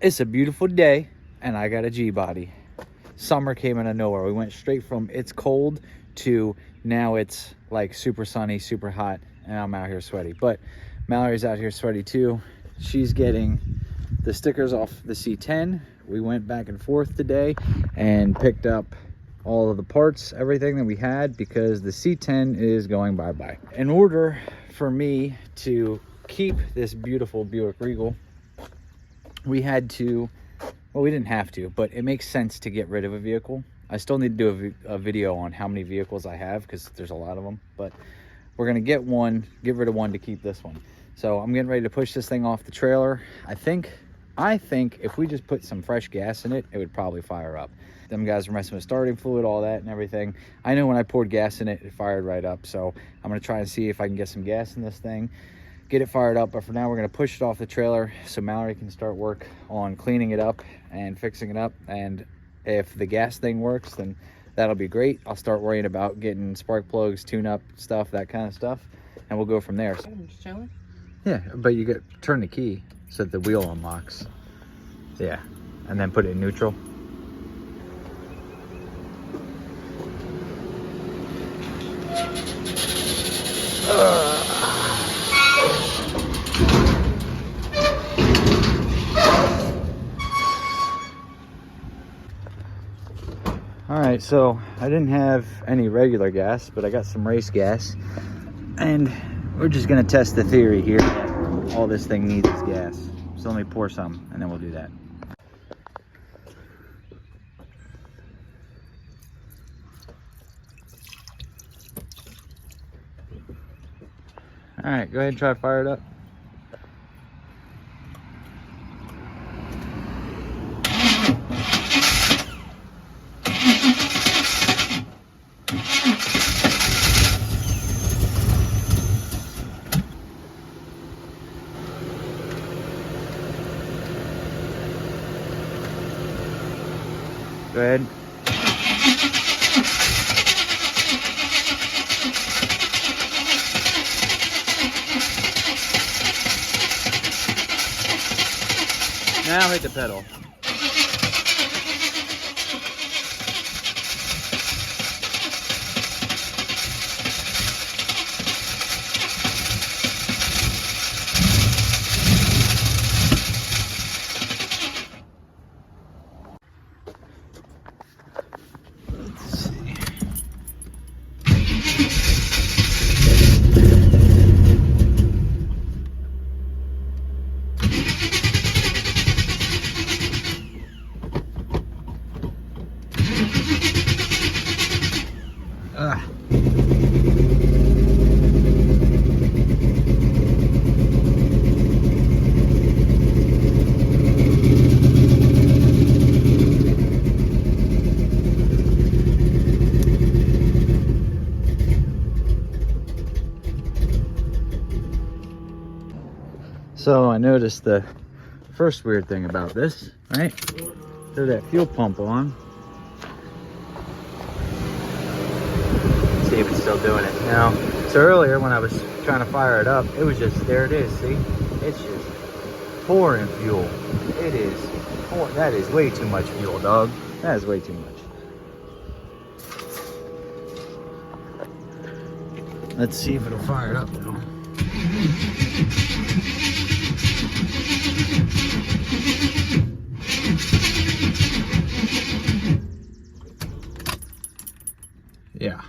It's a beautiful day and I got a G-body. Summer came out of nowhere. We went straight from it's cold to now it's like super sunny, super hot, and I'm out here sweaty. But Mallory's out here sweaty too. She's getting the stickers off the C10. We went back and forth today and picked up all of the parts, everything that we had, because the C10 is going bye-bye. In order for me to keep this beautiful Buick Regal, we had to, well, we didn't have to, but it makes sense to get rid of a vehicle. I still need to do a video on how many vehicles I have, because there's a lot of them, but we're gonna get rid of one to keep this one. So I'm getting ready to push this thing off the trailer. I think if we just put some fresh gas in it, it would probably fire up. Them guys are messing with starting fluid, all that and everything. I know when I poured gas in it, it fired right up. So I'm gonna try and see if I can get some gas in this thing, get it fired up. But for now, we're gonna push it off the trailer so Mallory can start work on cleaning it up and fixing it up. And if the gas thing works, then that'll be great. I'll start worrying about getting spark plugs, tune-up stuff, that kind of stuff, and we'll go from there. Yeah, but you turn the key so that the wheel unlocks. Yeah, and then put it in neutral. All right, so I didn't have any regular gas, but I got some race gas, and we're just gonna test the theory here that all this thing needs is gas. So let me pour some, and then we'll do that. All right, go ahead and try to fire it up. Go ahead. Now hit the pedal. So I noticed the first weird thing about this, right? Throw that fuel pump on. See if it's still doing it now. So earlier when I was trying to fire it up, it was just, there it is, see? It's just pouring fuel. It is, that is way too much fuel, dog. That is way too much. Let's see if it'll fire it up though. Yeah.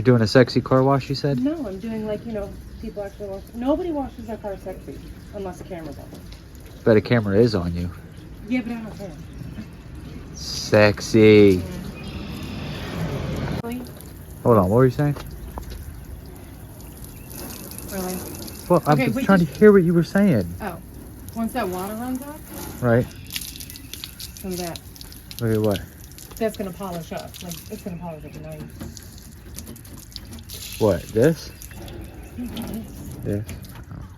You're doing a sexy car wash, you said? No, I'm doing like, you know, people actually wash. Nobody washes their car sexy unless the camera's on. But a camera is on you. Yeah, but I don't care. Sexy. Really? Hold on, what were you saying? Really? Well, I'm Okay, just trying to hear what you were saying. Oh, once that water runs off, Right. some of that, Look at what? that's gonna polish up. Like, it's gonna polish up nice. What, this? This?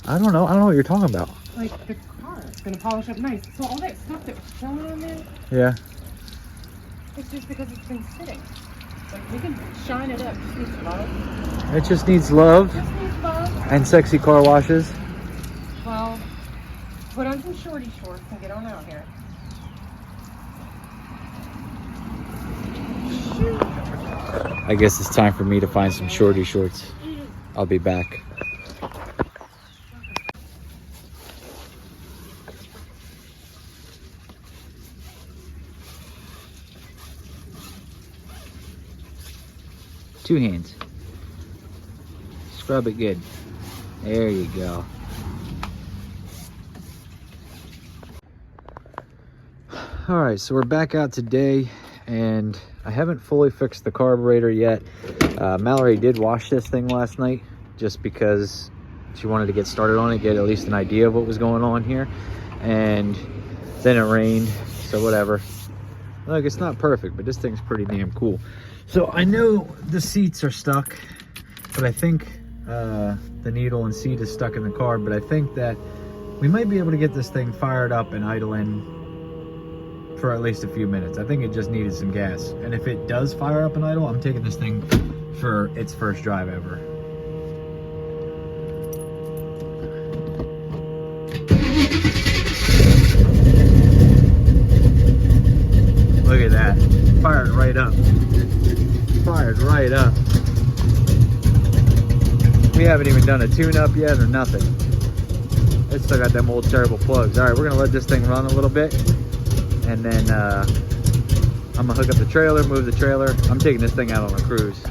I don't know. I don't know what you're talking about. Like, the car, it's gonna polish up nice. So all that stuff that was showing on there, Yeah. it's just because it's been sitting. Like, we can shine it up. It just needs love. It just needs love Just needs love. and sexy car washes. Well, put on some shorty shorts and get on out here. I guess it's time for me to find some shorty shorts. I'll be back. Two hands. Scrub it good. There you go. All right, so we're back out today, and I haven't fully fixed the carburetor yet. Mallory did wash this thing last night just because she wanted to get started on it, get at least an idea of what was going on here. And then it rained, so whatever. Look, it's not perfect, but this thing's pretty damn cool. So I know the seats are stuck, but I think the needle and seat is stuck in the car, but I think that we might be able to get this thing fired up and idling for at least a few minutes. I think it just needed some gas. And if it does fire up and idle, I'm taking this thing for its first drive ever. Look at that. Fired right up. Fired right up. We haven't even done a tune-up yet or nothing. It's still got them old terrible plugs. All right, we're gonna let this thing run a little bit, and then I'm gonna hook up the trailer, move the trailer. I'm taking this thing out on a cruise.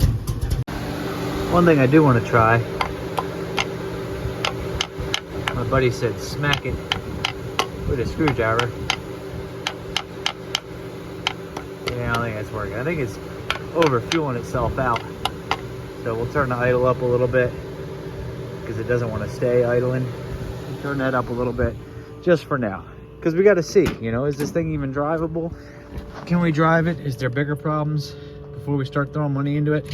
One thing I do want to try, my buddy said smack it with a screwdriver. Yeah, I don't think that's working. I think it's over-fueling itself out. So we'll turn the idle up a little bit because it doesn't want to stay idling. We'll turn that up a little bit just for now, because we got to see, you know, is this thing even drivable? Can we drive it? Is there bigger problems before we start throwing money into it?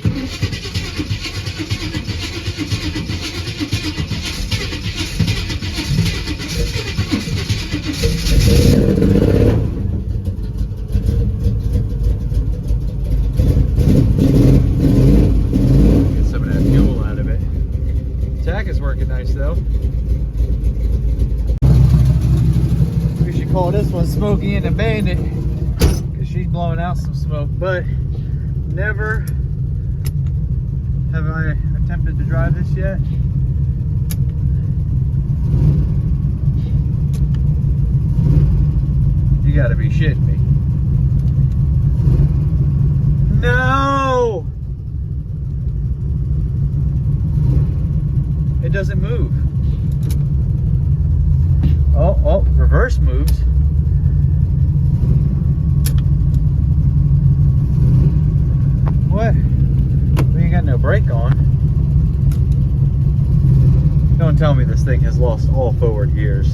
Nice though. We should call this one Smokey and the Bandit because she's blowing out some smoke, but never have I attempted to drive this yet. You gotta be shitting me. No! It doesn't move. Oh, reverse moves. What? We ain't got no brake on. Don't tell me this thing has lost all forward gears.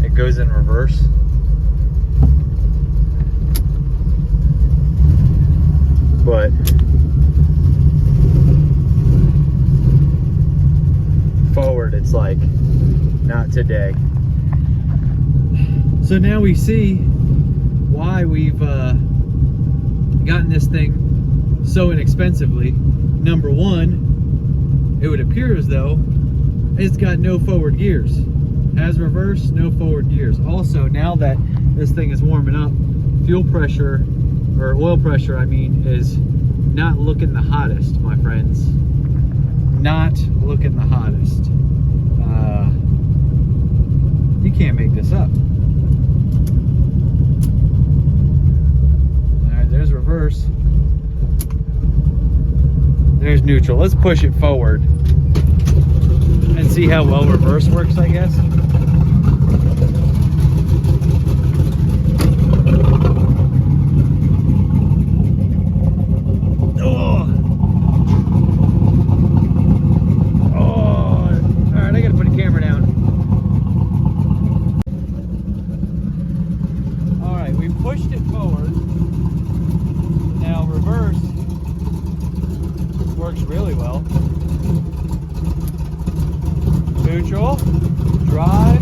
It goes in reverse. But forward, it's like, not today. So now we see why we've gotten this thing so inexpensively. Number one, it would appear as though it's got no forward gears. Has reverse, no forward gears. Also, now that this thing is warming up, fuel pressure, or oil pressure, I mean, is not looking the hottest, my friends. Not looking the hottest. You can't make this up. reverse. There's neutral. Let's push it forward and see how well reverse works, I guess. Really well. Neutral, drive.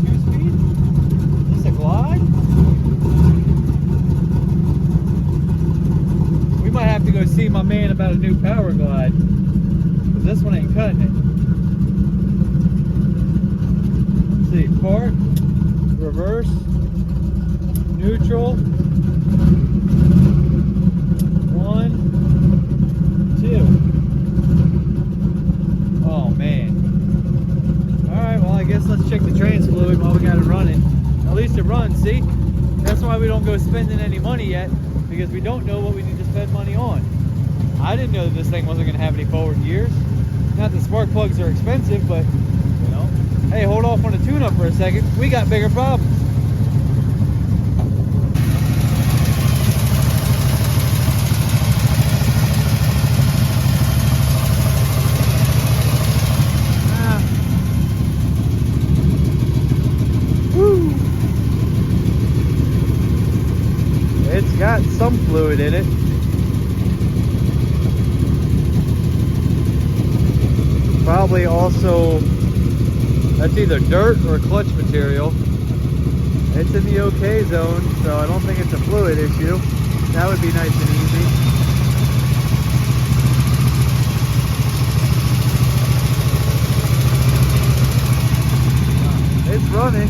This is 2-speed? Is this a glide? We might have to go see my man about a new power glide, because this one ain't cutting it. Let's see, park, reverse, neutral. 1, 2. Oh man. Alright, well I guess let's check the trans fluid while we got it running. At least it runs, see? That's why we don't go spending any money yet, because we don't know what we need to spend money on. I didn't know that this thing wasn't going to have any forward gears. Not that spark plugs are expensive, but you know, hey, hold off on the tune-up for a second. We got bigger problems. Got some fluid in it. Probably also, that's either dirt or clutch material. It's in the okay zone, so I don't think it's a fluid issue. That would be nice and easy. It's running.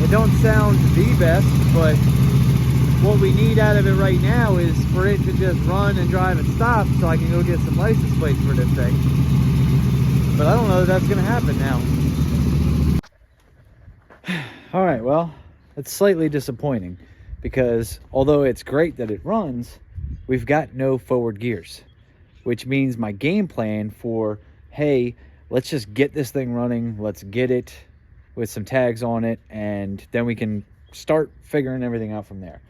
It don't sound the best, but what we need out of it right now is for it to just run and drive and stop so I can go get some license plates for this thing. But I don't know that that's going to happen now. All right, well, it's slightly disappointing because although it's great that it runs, we've got no forward gears, which means my game plan for, hey, let's just get this thing running, let's get it with some tags on it, and then we can start figuring everything out from there.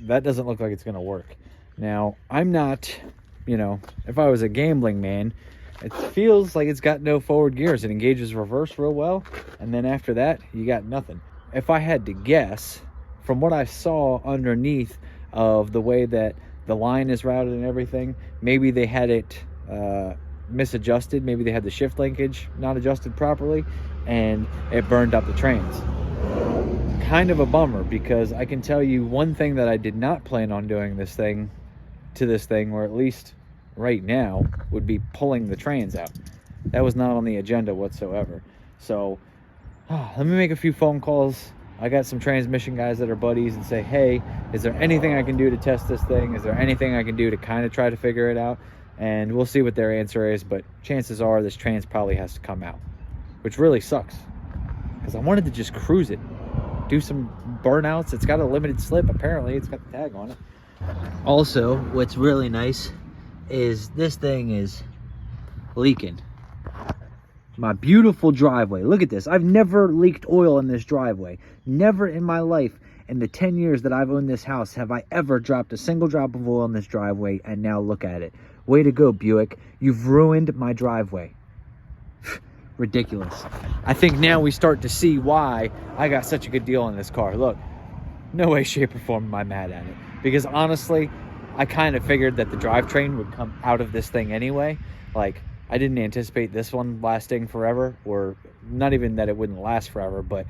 That doesn't look like it's going to work. Now, I'm not, you know, if I was a gambling man, it feels like it's got no forward gears. It engages reverse real well, and then after that, you got nothing. If I had to guess, from what I saw underneath of the way that the line is routed and everything, maybe they had it misadjusted. Maybe they had the shift linkage not adjusted properly, and it burned up the trains. Kind of a bummer, because I can tell you one thing that I did not plan on doing this thing, or at least right now, would be pulling the trains out. That was not on the agenda whatsoever. So let me make a few phone calls. I got some transmission guys that are buddies, and say, hey, is there anything I can do to test this thing? Is there anything I can do to kind of try to figure it out? And we'll see what their answer is, but chances are this trans probably has to come out, which really sucks, because I wanted to just cruise it, do some burnouts. It's got a limited slip, apparently. It's got the tag on it. Also, what's really nice is this thing is leaking. My beautiful driveway. Look at this. I've never leaked oil in this driveway. Never in my life, in the 10 years that I've owned this house, have I ever dropped a single drop of oil in this driveway, and now look at it. Way to go, Buick. You've ruined my driveway. Ridiculous. I think now we start to see why I got such a good deal on this car. Look, no way, shape, or form am I mad at it. Because honestly, I kind of figured that the drivetrain would come out of this thing anyway. Like, I didn't anticipate this one lasting forever, or not even that it wouldn't last forever, but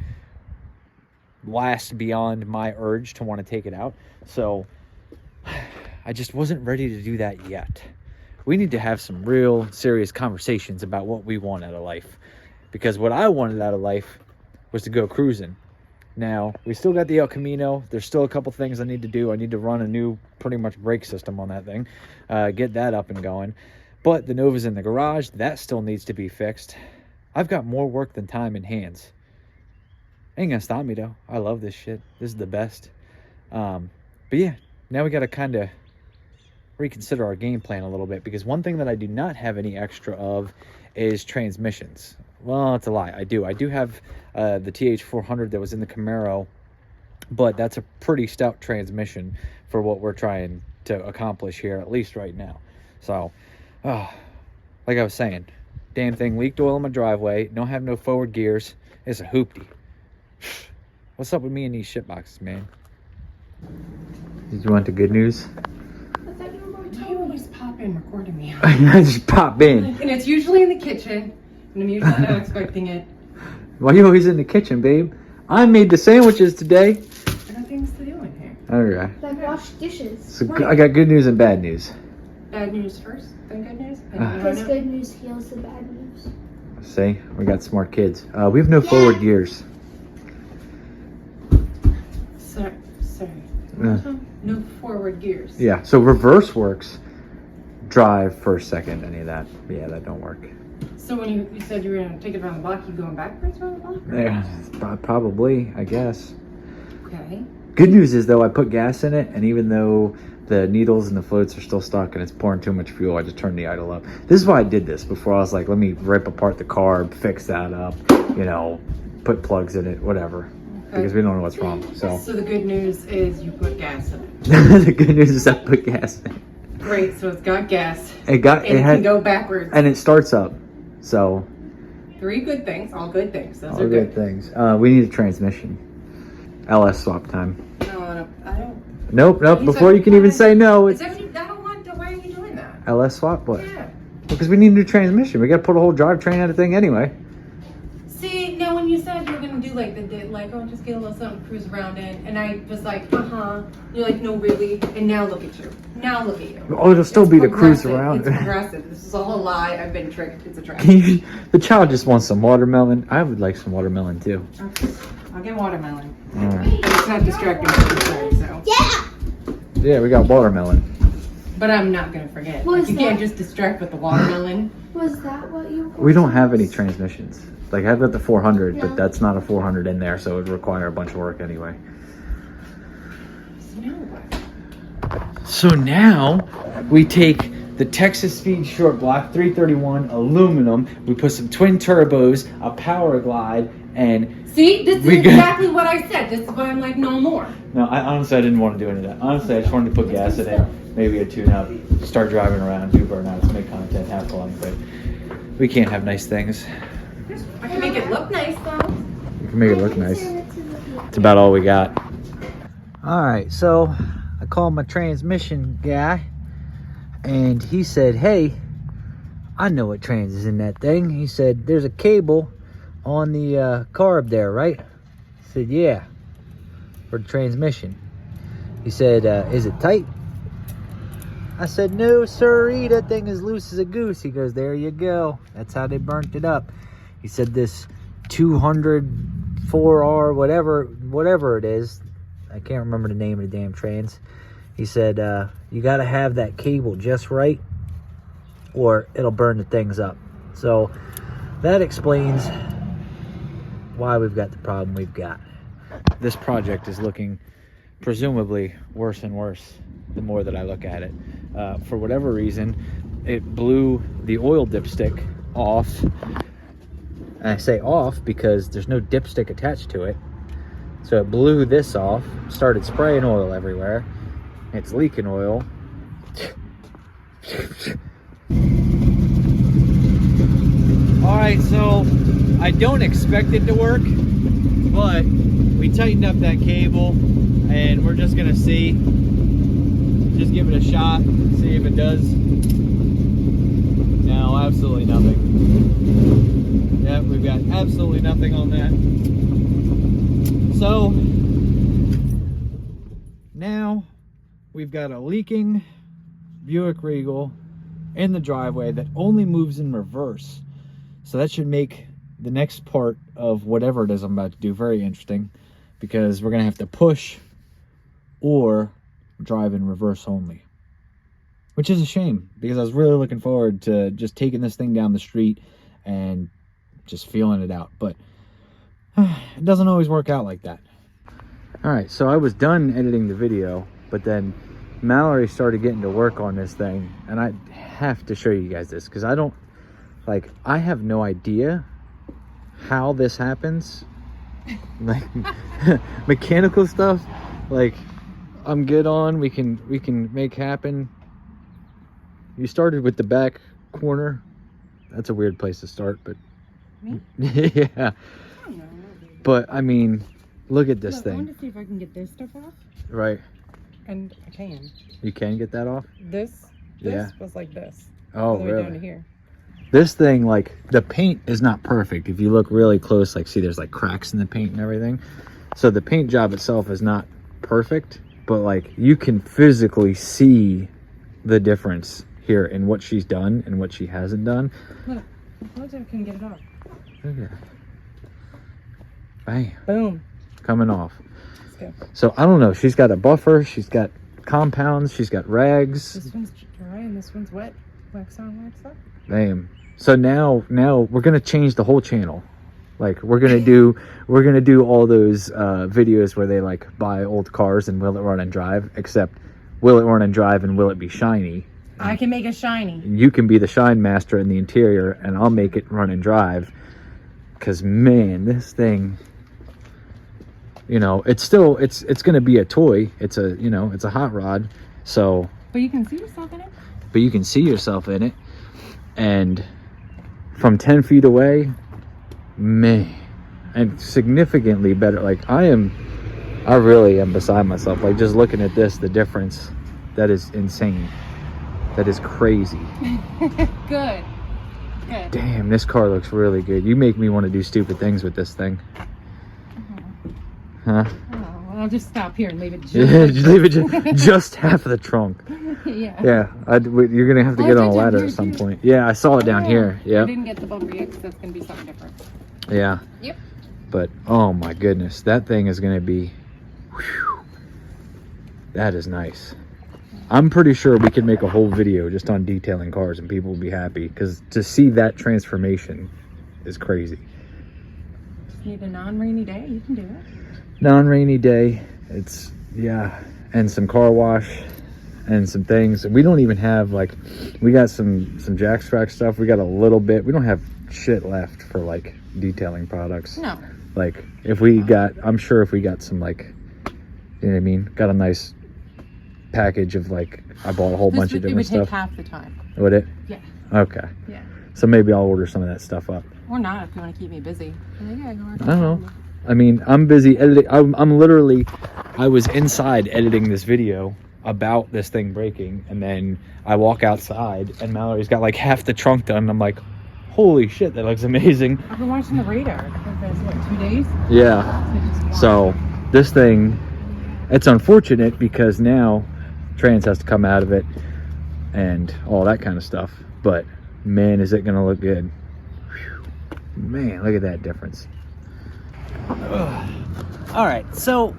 last beyond my urge to want to take it out. So I just wasn't ready to do that yet. We need to have some real serious conversations about what we want out of life, because what I wanted out of life was to go cruising. Now, we still got the El Camino. There's still a couple things I need to do. I need to run a new pretty much brake system on that thing, get that up and going. But the Nova's in the garage. That still needs to be fixed. I've got more work than time in hands. Ain't gonna stop me though. I love this shit. This is the best. But yeah, now we gotta kind of reconsider our game plan a little bit, because one thing that I do not have any extra of is transmissions. Well, it's a lie. I do have the TH400 that was in the Camaro, but that's a pretty stout transmission for what we're trying to accomplish here, at least right now. So like I was saying, damn thing leaked oil in my driveway, don't have no forward gears. It's a hoopty. What's up with me and these shit boxes, man? Did you want the good news? You always pop in recording me. I just pop in. And it's usually in the kitchen, and I'm usually not expecting it. Why are you always in the kitchen, babe? I made the sandwiches today. I got things to do in here. Okay. Like wash dishes. So I got good news and bad news. Bad news first, then good news. Because good news heals the bad news. See, we got smart kids. We have no forward gears. Sorry. No forward gears. Yeah, so reverse works. Drive first, second, any of that. Yeah, that don't work. So when you said you were going to take it around the block, you going backwards around the block? Yeah, probably, I guess. Okay. Good news is, though, I put gas in it, and even though the needles and the floats are still stuck and it's pouring too much fuel, I just turned the idle up. This is why I did this before. I was like, let me rip apart the carb, fix that up, you know, put plugs in it, whatever. Okay. Because we don't know what's wrong. So the good news is you put gas in it. The good news is I put gas in it. Great, so it's got gas. It can go backwards. And it starts up. So 3 good things, all good things. Those all are good things. We need a transmission. LS swap time. No, I don't. Nope. Before you can even say no, it's I don't want to. Why are you doing that? LS swap. What? Yeah. Because we need a new transmission. We got to put a whole drivetrain on the thing anyway. See, now when you said you were gonna do like just get a little something, cruise around in, and I was like, You're like, no, really. And now look at you. Now look at you. Oh, it'll still be the cruise around. It's progressive. This is all a lie. I've been tricked. It's a trap. The child just wants some watermelon. I would like some watermelon too. Okay. I'll get watermelon. All right. It's not distracting me, so. Yeah, we got watermelon. But I'm not gonna forget. What Like, is you can't that? just distract with the watermelon. Was that what you were We don't have any transmissions. Like, I've got the 400, No. but that's not a 400 in there, so it would require a bunch of work anyway. So now what? So now we take the Texas Speed Short Block 331 aluminum. We put some twin turbos, a power glide, and See, this is exactly what I said. This is why I'm like, no more. no, honestly, I didn't want to do any of that. Honestly, I just wanted to put gas in it, maybe a tune-up, start driving around, do burnouts, make content, have fun. But we can't have nice things. I can make it look nice though. We can make it look nice. It's about all we got. All right, so I called my transmission guy, and he said, hey, I know what trans is in that thing. He said, there's a cable on the carb there, right? I said, yeah, for the transmission. He said, is it tight? I said, no, sirree, that thing is loose as a goose. He goes, there you go. That's how they burnt it up. He said this 204R, whatever it is, I can't remember the name of the damn trans. He said, you got to have that cable just right, or it'll burn the things up. So that explains why we've got the problem we've got. This project is looking presumably worse and worse the more that I look at it. For whatever reason, it blew the oil dipstick off. And I say off because there's no dipstick attached to it. So it blew this off, started spraying oil everywhere. It's leaking oil. Alright, so I don't expect it to work, but we tightened up that cable and we're just gonna see. Just give it a shot, see if it does. No, absolutely nothing. Yep, we've got absolutely nothing on that. So now we've got a leaking Buick Regal in the driveway that only moves in reverse. So that should make the next part of whatever it is I'm about to do very interesting, because we're gonna have to push or drive in reverse only, which is a shame because I was really looking forward to just taking this thing down the street and just feeling it out. But It doesn't always work out like that. All right, so I was done editing the video, but then Mallory started getting to work on this thing, and I have to show you guys this because I have no idea how this happens. Like mechanical stuff, like I'm good on. We can make happen. You started with the back corner. That's a weird place to start, but Me? yeah. I don't know. But I mean, look at this Look, I thing. want to see if I can get this stuff off. Right. And I can. You can get that off? This Yeah. was like this. Oh, All the way really? down to here. This thing, like, the paint is not perfect. If you look really close, like, see there's like cracks in the paint and everything. So the paint job itself is not perfect, but like you can physically see the difference here in what she's done and what she hasn't done. Look, I can get it off. Look at that. Bam. Boom. Coming off. Let's go. So I don't know. She's got a buffer. She's got compounds. She's got rags. This one's dry and this one's wet. Wax on, wax off. Bam. So now we're gonna change the whole channel. Like we're gonna do all those videos where they like buy old cars and will it run and drive, except will it run and drive and will it be shiny? I can make it shiny. You can be the shine master in the interior and I'll make it run and drive. Cause man, this thing, you know, it's gonna be a toy. It's a hot rod. So But you can see yourself in it. but you can see yourself in it, and from 10 feet away, man, and significantly better. Like I really am beside myself. Like just looking at this, the difference, that is insane. That is crazy. Good. Good. Damn, this car looks really good. You make me want to do stupid things with this thing. Huh? Oh, well, I'll just stop here and leave it. Yeah, just leave it just half of the trunk. Yeah. Yeah, you're gonna have to get on a ladder at some point. Yeah, I saw it down here. Yeah. I didn't get the bumper yet because that's gonna be something different. Yeah. Yep. But oh my goodness, that thing is gonna be. Whew, that is nice. I'm pretty sure we could make a whole video just on detailing cars and people will be happy because to see that transformation is crazy. Just need a non-rainy day. You can do it. Non-rainy day. It's and some car wash and some things. We don't even have like, we got some Jax Wax stuff. We got a little bit. We don't have shit left for like detailing products. No. Like if we got, I'm sure if we got some like, you know what I mean? Got a nice package of like, I bought a whole bunch of different stuff. It would stuff. take half the time. Would it? Yeah. Okay. Yeah. So maybe I'll order some of that stuff up. Or not if you want to keep me busy. Yeah, go I don't know. I mean, I'm busy editing. I'm literally, I was inside editing this video about this thing breaking, and then I walk outside and Mallory's got like half the trunk done. And I'm like, holy shit, that looks amazing. I've been watching the radar. I think that's what, 2 days? Yeah. So this thing, it's unfortunate because now trans has to come out of it and all that kind of stuff. But man, is it gonna look good. Whew. Man, look at that difference. All right, so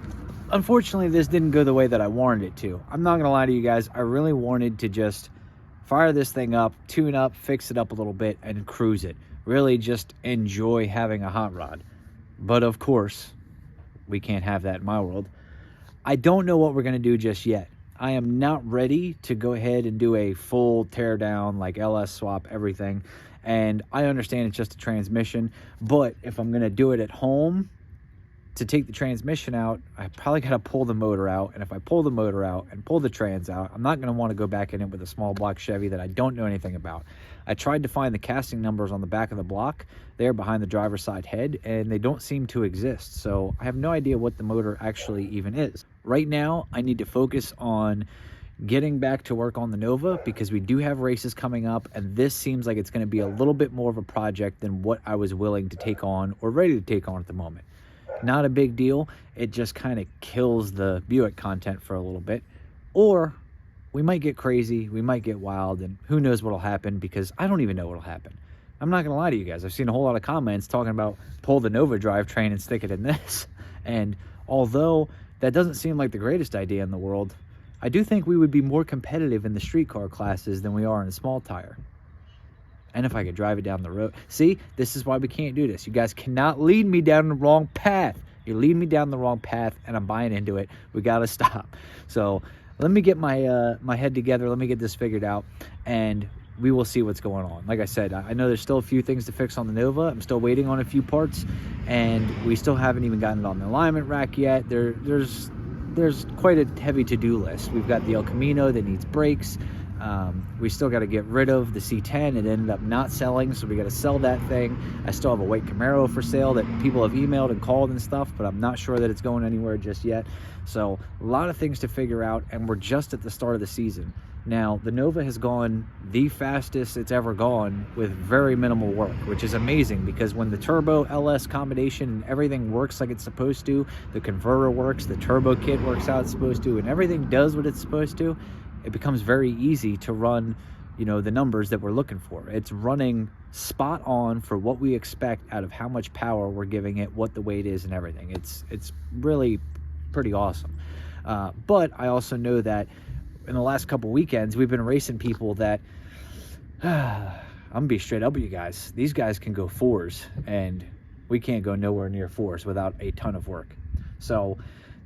unfortunately this didn't go the way that I wanted it to. I'm not gonna lie to you guys, I really wanted to just fire this thing up, tune up, fix it up a little bit, and cruise it. Really just enjoy having a hot rod. But of course, we can't have that in my world. I don't know what we're gonna do just yet. I am not ready to go ahead and do a full tear down, like LS swap, everything. And I understand it's just a transmission, but if I'm gonna do it at home, to take the transmission out, I probably gotta pull the motor out. And if I pull the motor out and pull the trans out, I'm not gonna wanna go back in it with a small block Chevy that I don't know anything about. I tried to find the casting numbers on the back of the block there behind the driver's side head, and they don't seem to exist. So I have no idea what the motor actually even is. Right now, I need to focus on getting back to work on the Nova because we do have races coming up, and this seems like it's gonna be a little bit more of a project than what I was willing to take on or ready to take on at the moment. Not a big deal. It just kind of kills the Buick content for a little bit. Or we might get crazy, we might get wild, and who knows what'll happen because I don't even know what'll happen. I'm not gonna lie to you guys. I've seen a whole lot of comments talking about pull the Nova drivetrain and stick it in this. And although that doesn't seem like the greatest idea in the world, I do think we would be more competitive in the street car classes than we are in a small tire. and if I could drive it down the road. See, this is why we can't do this. You guys cannot lead me down the wrong path. You lead me down the wrong path, and I'm buying into it. We got to stop. So let me get my my head together. Let me get this figured out, and we will see what's going on. Like I said, I know there's still a few things to fix on the Nova. I'm still waiting on a few parts, and we still haven't even gotten it on the alignment rack yet. There's quite a heavy to-do list. We've got the El Camino that needs brakes. We still got to get rid of the C10. It ended up not selling, so we got to sell that thing. I still have a white Camaro for sale that people have emailed and called and stuff, but I'm not sure that it's going anywhere just yet. So a lot of things to figure out, and we're just at the start of the season. Now, the Nova has gone the fastest it's ever gone with very minimal work, which is amazing, because when the turbo LS combination and everything works like it's supposed to, the converter works, the turbo kit works how it's supposed to, and everything does what it's supposed to, it becomes very easy to run, you know, the numbers that we're looking for. It's running spot on for what we expect out of how much power we're giving it, what the weight is, and everything. It's really pretty awesome. But I also know that in the last couple weekends, we've been racing people that, I'm gonna be straight up with you guys. These guys can go 4s, and we can't go nowhere near 4s without a ton of work. So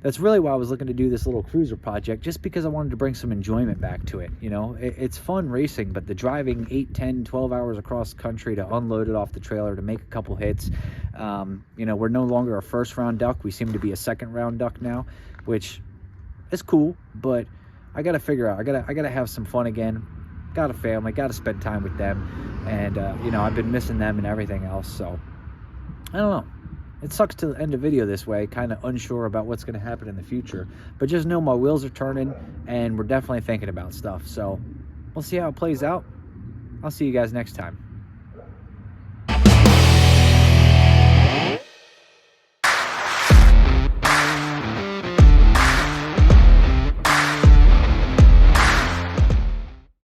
that's really why I was looking to do this little cruiser project, just because I wanted to bring some enjoyment back to it. You know, it's fun racing, but the driving 8, 10, 12 hours across the country to unload it off the trailer, to make a couple hits. You know, we're no longer a first round duck. We seem to be a second round duck now, which is cool, but I got to figure out, I gotta have some fun again. Got a family, got to spend time with them. And, you know, I've been missing them and everything else. So I don't know. It sucks to end a video this way, kind of unsure about what's going to happen in the future. But just know my wheels are turning, and we're definitely thinking about stuff. So we'll see how it plays out. I'll see you guys next time.